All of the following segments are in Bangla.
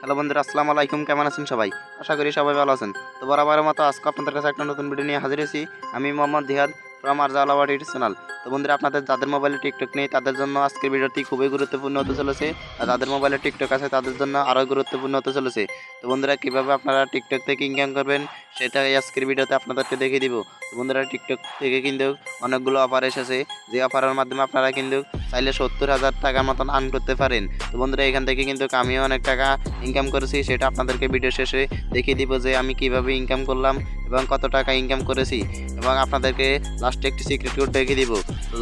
হ্যালো বন্ধুরা, আসসালামু আলাইকুম। কেমন আছেন সবাই? আশা করি সবাই ভালো আছেন। তো বরাবরের মতো আজকে আপনাদের কাছে একটা নতুন ভিডিও নিয়ে হাজির হয়েছি। আমি মোহাম্মদ জিহাদ ফ্রম আরজালাওয়াট ইউটিউব চ্যানেল। তো বন্ধুরা, আপনাদের যাদের মোবাইলে টিকটক নেই তাদের জন্য আজকের ভিডিওটি খুবই গুরুত্বপূর্ণ হতে চলেছে। আর যাদের মোবাইলে টিকটক আছে তাদের জন্য আরও গুরুত্বপূর্ণ হতে চলেছে। তো বন্ধুরা, কীভাবে আপনারা টিকটক থেকে ইনকাম করবেন সেটাই আজকের ভিডিওতে আপনাদেরকে দেখিয়ে দিব। তো বন্ধুরা, টিকটক থেকে কিন্তু অনেকগুলো অফার এসেছে, যে অফারের মাধ্যমে আপনারা কিন্তু চাইলে 70,000 টাকার মতন আর্ন করতে পারেন। তো বন্ধুরা, এখান থেকে কিন্তু আমিও অনেক টাকা ইনকাম করেছি, সেটা আপনাদেরকে ভিডিও শেষে দেখিয়ে দিব যে আমি কিভাবে ইনকাম করলাম এবং কত টাকা ইনকাম করেছি, এবং আপনাদেরকে লাস্টে একটি সিক্রেট কোড দেখিয়ে দিব। তো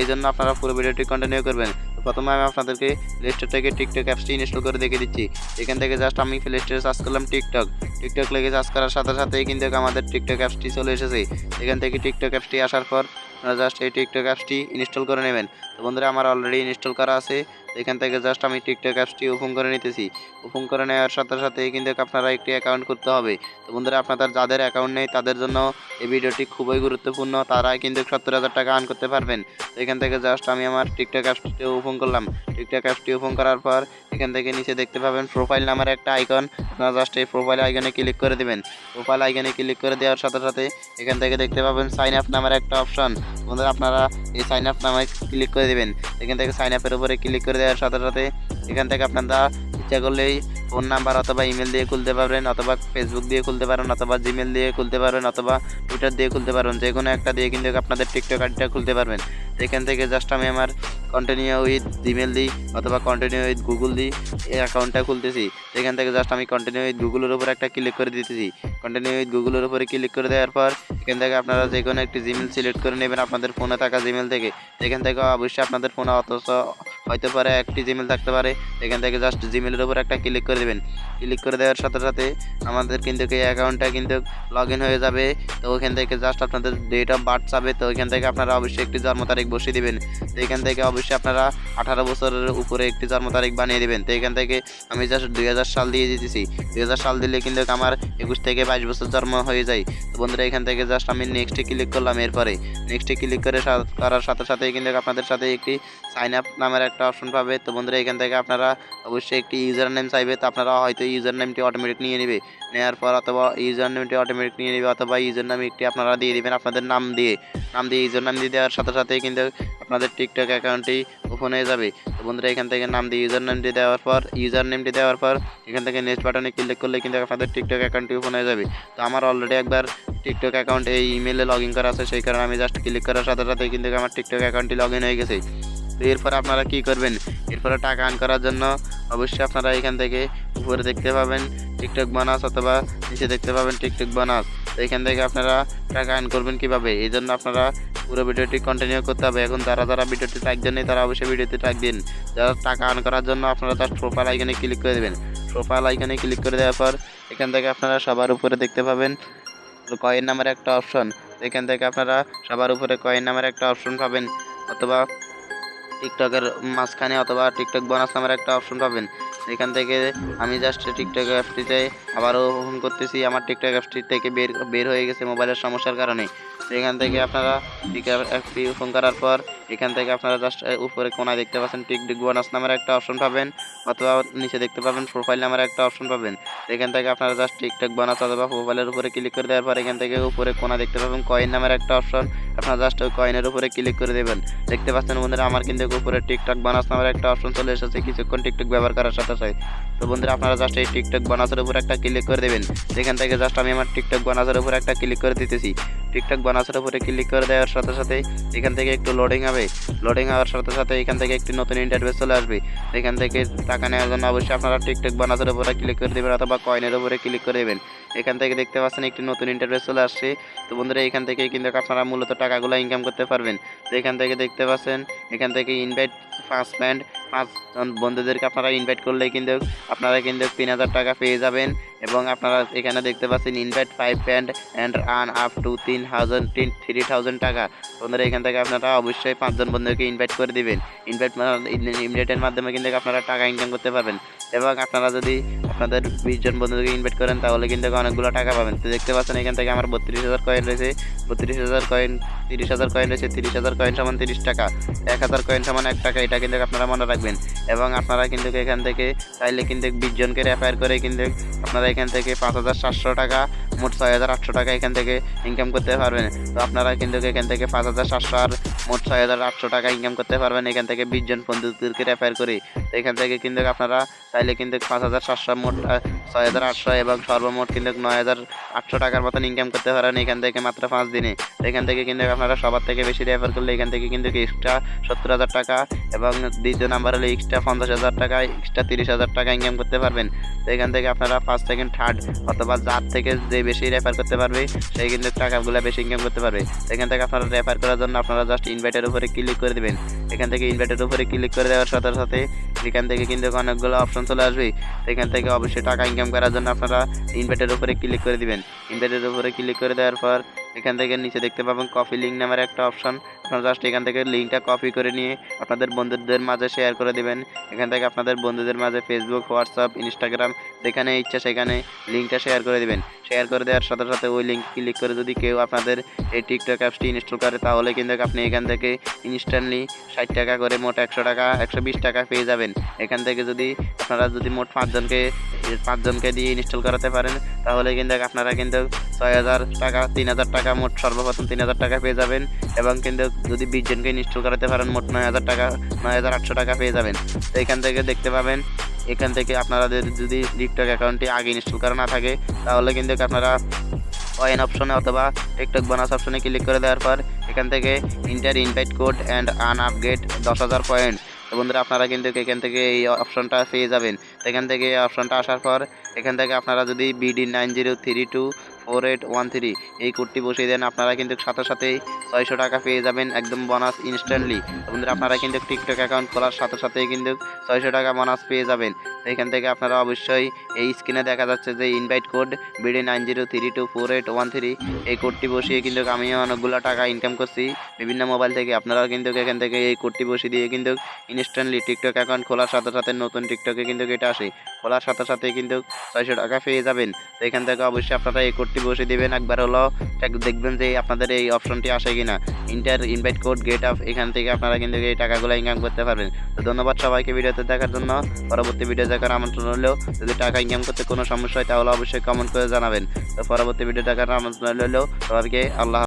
এই জন্য আপনারা পুরো ভিডিওটি কন্টিনিউ করবেন। তো প্রথমে আমি আপনাদেরকে প্লে স্টোর থেকে টিকটক অ্যাপসটি ইনস্টল করে দেখিয়ে দিচ্ছি। এখান থেকে জাস্ট আমি প্লে স্টোরে সার্চ করলাম টিকটক লেগে সার্চ করার সাথে সাথেই কিন্তু আমাদের টিকটক অ্যাপসটি চলে এসেছে। এখান থেকে টিকটক অ্যাপসটি আসার পর আপনারা জাস্ট এই টিকটক অ্যাপসটি ইনস্টল করে নেবেন। তো বন্ধুরা, আমার অলরেডি ইনস্টল করা আছে। এখান থেকে জাস্ট আমি টিকটক অ্যাপসটি ওপেন করে নিতেছি। ওপেন করে নেওয়ার সাথে সাথেই কিন্তু আপনারা একটি অ্যাকাউন্ট করতে হবে। তো বন্ধুরা, আপনাদের যাদের অ্যাকাউন্ট নেই তাদের জন্য এই ভিডিওটি খুবই গুরুত্বপূর্ণ, তারাই কিন্তু 70,000 টাকা আর্ন করতে পারবেন। তো এখান থেকে জাস্ট আমি আমার টিকটক অ্যাপসটি ওপেন করলাম। টিকটক অ্যাপসটি ওপেন করার পর এখান থেকে নিচে দেখতে পাবেন প্রোফাইল নামের একটা আইকন। আপনারা জাস্ট এই প্রোফাইল আইকনে ক্লিক করে দেবেন। প্রোফাইল আইকনে ক্লিক করে দেওয়ার সাথে সাথে এখান থেকে দেখতে পাবেন সাইন আপ নামের একটা অপশন। বন্ধুরা, আপনারা এই সাইন আপ নামে ক্লিক করে দেবেন। এখান থেকে সাইন আপের উপরে ক্লিক করে দেওয়ার সাথে সাথে এখান থেকে আপনারা ইচ্ছা করলেই ফোন নাম্বার অথবা ইমেল দিয়ে খুলতে পারবেন, অথবা ফেসবুক দিয়ে খুলতে পারেন, অথবা জিমেল দিয়ে খুলতে পারবেন, অথবা টুইটার দিয়ে খুলতে পারবেন। যে কোনো একটা দিয়ে কিন্তু আপনাদের টিকটক আইডিটা খুলতে পারবেন। এখান থেকে জাস্ট আমি আমার কন্টিনিউ উইথ জিমেল দিই অথবা কন্টিনিউ উইথ গুগল দিই এই অ্যাকাউন্টটা খুলতেছি। এখান থেকে জাস্ট আমি কন্টিনিউ উইথ গুগলের উপর একটা ক্লিক করে দিতেছি। কন্টিনিউ উইথ গুগলের উপরে ক্লিক করে দেওয়ার পর এখান থেকে আপনারা যে কোনো একটি জিমেল সিলেক্ট করে নেবেন আপনাদের ফোনে থাকা জিমেল থেকে। এখান থেকে অবশ্যই আপনাদের ফোনে অথচ হয়তো পারে একটি জিমেল থাকতে পারে। এখান থেকে জাস্ট জিমেলের উপর একটা ক্লিক করে দেবেন। ক্লিক করে দেওয়ার সাথে সাথে আমাদের কিন্তু এই অ্যাকাউন্টটা কিন্তু লগ ইন হয়ে যাবে। তো ওইখান থেকে জাস্ট আপনাদের ডেট অফ বার্থ চাবে। তো ওইখান থেকে আপনারা অবশ্যই একটি জন্ম তারিখ বসিয়ে দেবেন। তো এখান থেকে অবশ্যই আপনারা 18 বছরের উপরে একটি জন্ম তারিখ বানিয়ে দেবেন। তো এখান থেকে আমি জাস্ট 2000 সাল দিয়ে দিতেছি। 2000 সাল দিলে কিন্তু আমার 21 থেকে 22 বছর জন্ম হয়ে যায়। তো বন্ধুরা, এখান থেকে জাস্ট আমি নেক্সটে ক্লিক করলাম। এরপরে নেক্সটে ক্লিক করার সাথে সাথেই কিন্তু আপনাদের সাথে একটি সাইন আপ নামের একটা অপশন পাবে। তো বন্ধুরা, এখান থেকে আপনারা অবশ্যই একটি ইউজার নেম চাইবে। তো আপনারা হয়তো ইউজার নেমটি অটোমেটিক নিয়ে নেবে। নেওয়ার পর অথবা ইউজার নেমটি অটোমেটিক নিয়ে নেবে, অথবা ইউজার নাম একটি আপনারা দিয়ে দেবেন আপনাদের নাম দিয়ে ইউজার নাম দিয়ে দেওয়ার সাথে সাথেই কিন্তু আপনাদের টিকটক অ্যাকাউন্টটি ওপেন হয়ে যাবে। তো বন্ধুরা, এখান থেকে নাম দিয়ে ইউজার নেমটি দেওয়ার পর এখান থেকে নেক্সট বাটনে ক্লিক করলে কিন্তু আপনাদের টিকটক অ্যাকাউন্টটি ওপেন হয়ে যাবে। তো আমার অলরেডি একবার টিকটক অ্যাকাউন্ট এই ইমেলে লগ ইন করা আছে, সেই কারণে আমি জাস্ট ক্লিক করার সাথে সাথে কিন্তু আমার টিকটক অ্যাকাউন্টটি লগ ইন হয়ে গেছে। তো এরপরে আপনারা কী করবেন? এরপরে টাকা আর্ন করার জন্য অবশ্যই আপনারা এখান থেকে উপরে দেখতে পাবেন টিকটক বোনাস, অথবা নিচে দেখতে পাবেন টিকটক বোনাস। তো এখান থেকে আপনারা টাকা আর্ন করবেন কীভাবে, এই জন্য আপনারা পুরো ভিডিওটি কন্টিনিউ করতে হবে। এখন যারা ভিডিওটি ট্যাগ দেন তারা অবশ্যই ভিডিওতে ট্যাগ দিন। যারা টাকা আর্ন করার জন্য আপনারা জাস্ট প্রোফাইল আইকনে ক্লিক করে দেবেন। প্রোফাইল আইকনে ক্লিক করে দেওয়ার পর এখান থেকে আপনারা সবার উপরে দেখতে পাবেন কয়েন নামের একটা অপশন। এখান থেকে আপনারা সবার উপরে কয়েন নামের একটা অপশন পাবেন, অথবা টিকটকের মাঝখানে অথবা টিকটক বোনাস নামের একটা অপশন পাবেন। এখান থেকে আমি জাস্ট টিকটক অ্যাপটিতে আবারও ওপেন করতেছি। আমার টিকটক অ্যাপটি থেকে বের হয়ে গেছে মোবাইলের সমস্যার কারণে। এখান থেকে আপনারা টিকটক অ্যাপটি ওপেন করার পর এখান থেকে আপনারা জাস্ট উপরে কোনায় দেখতে পাচ্ছেন টিকটক বোনাস নামের একটা অপশন পাবেন, অথবা নিচে দেখতে পাবেন প্রোফাইল নামের একটা অপশন পাবেন। এখান থেকে আপনারা জাস্ট টিকটক বোনাস অথবা প্রোফাইলের উপরে ক্লিক করে দেওয়ার পর এখান থেকে উপরে কোনা দেখতে পাবেন কয়েন নামের একটা অপশন। আপনারা জাস্ট ওই কয়েনের উপরে ক্লিক করে দেবেন। দেখতে পাচ্ছেন বন্ধুরা, আমার কিন্তু উপরে টিকটক বোনাস নামের একটা অপশন চলে এসেছে কিছুক্ষণ টিকটক ব্যবহার করার সাথে সাথে। তো বন্ধুরা, আপনারা জাস্ট এই টিকটক বোনাসের উপর একটা ক্লিক করে দেবেন। এখান থেকে জাস্ট আমি আমার টিকটক বোনাসের উপর একটা ক্লিক করে দিতেছি। টিকটক বোনাসের উপরে ক্লিক করে দেওয়ার সাথে সাথে এখান থেকে একটু লোডিং হবে। লোডিং হওয়ার সাথে সাথে এখান থেকে একটি নতুন ইন্টারফেস চলে আসবে। এখান থেকে টাকা নেওয়ার জন্য অবশ্যই আপনারা টিকটক বোনাসের উপরে ক্লিক করে দেবেন, অথবা কয়েনের উপরে ক্লিক করে দেবেন। এখান থেকে দেখতে পাচ্ছেন একটি নতুন ইন্টারফেস চলে আসছে। তো বন্ধুরা, এখান থেকে কিন্তু আপনারা মূলত টাকাগুলো ইনকাম করতে পারবেন। তো এখান থেকে দেখতে পাচ্ছেন এখান থেকে ইনভাইট 5 ফ্রেন্ড, 5 জন বন্ধুদেরকে আপনারা ইনভাইট করলেই কিন্তু আপনারা কিন্তু 3000 টাকা পেয়ে যাবেন। এবং আপনারা এখানে দেখতে পাচ্ছেন invite 5 friend and earn up to 3000 টাকা। বন্ধুরা, এখান থেকে আপনারা অবশ্যই 5 জন বন্ধুকে ইনভাইট করে দিবেন। ইনভাইটের মাধ্যমে কিন্তু আপনারা টাকা ইনকাম করতে পারবেন। এবং আপনারা যদি আপনাদের 20 জন বন্ধুকে ইনভাইট করেন তাহলে কিন্তু অনেকগুলো টাকা পাবেন। তো দেখতে পাচ্ছেন এখান থেকে আমার 32,000 কয়েন রয়েছে, 32,000 কয়েন, 30,000 কয়েন রয়েছে, 30,000 কয়েন সমান 30 টাকা, 1,000 কয়েন সমান 1 টাকা। এটা কিন্তু আপনারা মনে রাখবেন এবং আপনারা কিন্তু এখান থেকে চাইলে কিন্তু 20 জনকে রেফার করে কিন্তু আপনারা এখান থেকে 5,700 টাকা, মোট 6,800 টাকা এখান থেকে ইনকাম করতে পারবেন। তো আপনারা কিন্তু এখান থেকে 5,700 আর মোট 6,800 টাকা ইনকাম করতে পারবেন এখান থেকে 20 জন বন্ধুদেরকে রেফার করে। তো এখান থেকে কিন্তু আপনারা চাইলে কিন্তু 5,700 মোট 6,800 এবং সর্বমোট কিন্তু 9,800 টাকার মতন ইনকাম করতে পারেন এখান থেকে মাত্র 5 দিনে। তো এখান থেকে কিন্তু আপনারা সবার থেকে বেশি রেফার করলে এখান থেকে কিন্তু এক্সট্রা 70,000 টাকা এবং দ্বিতীয় নাম্বার হলে এক্সট্রা 50,000 টাকা, এক্সট্রা 30,000 টাকা ইনকাম করতে পারবেন। তো এখান থেকে আপনারা ফার্স্ট, সেকেন্ড, থার্ড অথবা যার থেকে যে বেশি রেফার করতে পারবে সেই কিন্তু টাকাগুলো বেশি ইনকাম করতে পারবে। তো এখান থেকে আপনারা রেফার করার জন্য আপনারা জাস্ট ইনভাইটের উপরে ক্লিক করে দেবেন। এখান থেকে ইনভাইটের উপরে ক্লিক করে দেওয়ার সাথে সাথে এখান থেকে কিন্তু অনেকগুলো অপশন চলে আসবে। এখান থেকে অবশ্যই টাকা ইনকাম করার জন্য আপনারা ইনভাইটের উপরে ক্লিক করে দিবেন। ইনভাইটের উপরে ক্লিক করে দেওয়ার পর এখান থেকে নিচে দেখতে পাবেন কপি লিঙ্ক নামের একটা অপশন। আপনারা জাস্ট এখান থেকে লিঙ্কটা কপি করে নিয়ে আপনাদের বন্ধুদের মাঝে শেয়ার করে দিবেন। এখান থেকে আপনাদের বন্ধুদের মাঝে ফেসবুক, হোয়াটসঅ্যাপ, ইনস্টাগ্রাম যেখানে ইচ্ছা সেখানে লিঙ্কটা শেয়ার করে দিবেন। শেয়ার করে দেওয়ার সাথে সাথে ওই লিঙ্ক ক্লিক করে যদি কেউ আপনাদের এই টিকটক অ্যাপসটি ইনস্টল করে তাহলে কিন্তু আপনি এখান থেকে ইনস্ট্যান্টলি 60 টাকা করে মোট 100 টাকা, 120 টাকা পেয়ে যাবেন। এখান থেকে যদি আপনারা যদি মোট 5 জনকে দিয়ে ইনস্টল করাতে পারেন তাহলে কিন্তু আপনারা কিন্তু 6,000 টাকা, 3,000 টাকা, মোট সর্বপ্রথম 3,000 টাকা পেয়ে যাবেন এবং কিন্তু যদি 20 জনকে ইনস্টল করাতে পারেন মোট 9,000 টাকা, 9,800 টাকা পেয়ে যাবেন। তো এখান থেকে দেখতে পাবেন এখান থেকে আপনাদের যদি টিকটক অ্যাকাউন্টটি আগে ইনস্টল করা না থাকে তাহলে কিন্তু আপনারা কয়েন অপশনে অথবা টিকটক বোনাস অপশনে ক্লিক করে দেওয়ার পর এখান থেকে ইন্টার ইনভাইট কোড অ্যান্ড আন আপগ্রেড 10,000 পয়েন্ট। তো বন্ধুরা আপনারা কিন্তু এখান থেকে এই অপশনটা পেয়ে যাবেন। তো এখান থেকে এই অপশনটা আসার পর এখান থেকে আপনারা যদি BD 90324813 এই কোডটি বসিয়ে দেন আপনারা কিন্তু সাথে সাথেই 600 টাকা পেয়ে যাবেন একদম বোনাস ইনস্ট্যান্টলি। বন্ধুরা আপনারা কিন্তু টিকটক অ্যাকাউন্ট খোলার সাথে সাথেই কিন্তু 600 টাকা বোনাস পেয়ে যাবেন। তো এখান থেকে আপনারা অবশ্যই এই স্ক্রিনে দেখা যাচ্ছে যে ইনভাইট কোড BD 90324813 এই কোডটি বসিয়ে কিন্তু আমিও অনেকগুলো টাকা ইনকাম করছি বিভিন্ন মোবাইল থেকে। আপনারাও কিন্তু এখান থেকে এই কোডটি বসিয়ে দিয়ে কিন্তু ইনস্ট্যান্টলি টিকটক অ্যাকাউন্ট খোলার সাথে সাথে নতুন টিকটকে কিন্তু এটা আসে, খোলার সাথে সাথে কিন্তু 600 টাকা পেয়ে যাবেন। তো এখান থেকে অবশ্যই আপনারা এই কোডটি বসিয়ে দেবেন। একবার হলো দেখবেন যে আপনাদের এই অপশনটি আসে কিনা, inter invite code get up. এখান থেকে আপনারা কিন্তু এই টাকাগুলো ইনকাম করতে পারবেন। তো ধন্যবাদ সবাইকে ভিডিওতে দেখার জন্য। পরবর্তী ভিডিও দেখার আমন্ত্রণ হলেও যদি টাকা ইনকাম করতে কোনো সমস্যা হয় তাহলে অবশ্যই কমেন্ট করে জানাবেন। তো পরবর্তী ভিডিও দেখার আমন্ত্রণ হলেও সবাইকে আল্লাহ।